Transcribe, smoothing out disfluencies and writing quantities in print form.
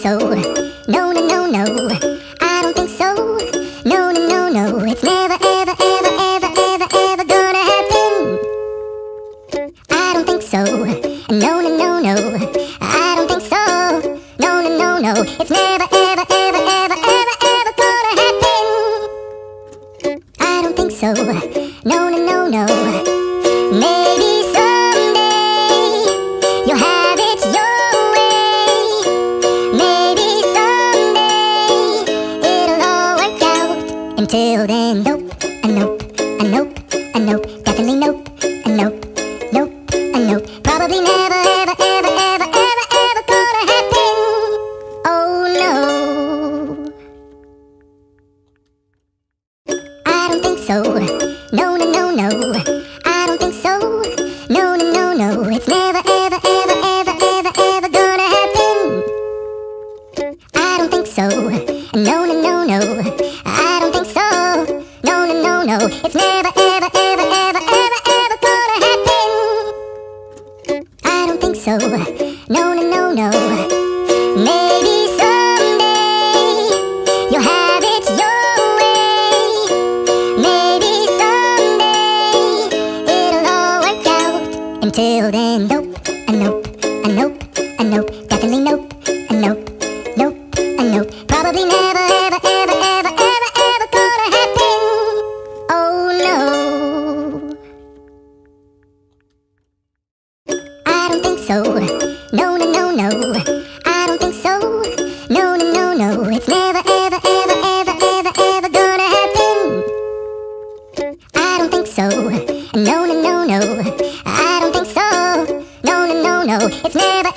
so. No, no, no, no. I don't think so. No, no, no, no. It's never, ever, ever, ever, ever, ever gonna happen. I don't think so. No, no, no, no. I don't think so. No, no, no, no. It's never, ever, ever, ever, ever, ever gonna happen. I don't think so. No, no, no, no. Maybe someday you'll have it your way. Maybe someday it'll all work out. Until then, nope, a nope, a nope, a nope, definitely nope, a nope, nope, a nope. Probably never, ever, ever, ever, ever, ever gonna happen. Oh no. I don't think so. No, no, no, no. I don't think so. No, no, no, no. It's never, ever, ever, ever, ever, ever gonna happen. I don't think so. No, no, no, no. I don't think so. No, no, no, no. It's never, ever, ever, ever, ever, ever gonna happen. I don't think so. No, no, no, no. Maybe someday you'll have it your way. Maybe someday it'll all work out. Until then, nope, a nope, a nope, a nope, definitely nope, a nope, nope, a nope. Probably never, ever, ever, ever, ever, ever gonna happen. Oh no. I don't think so. No, no, no, no. I don't think so. No, no, no, no. It's never, ever, ever, ever, ever, ever gonna happen. I don't think so. No, no, no, no. I don't think so. No, no, no, no. It's never,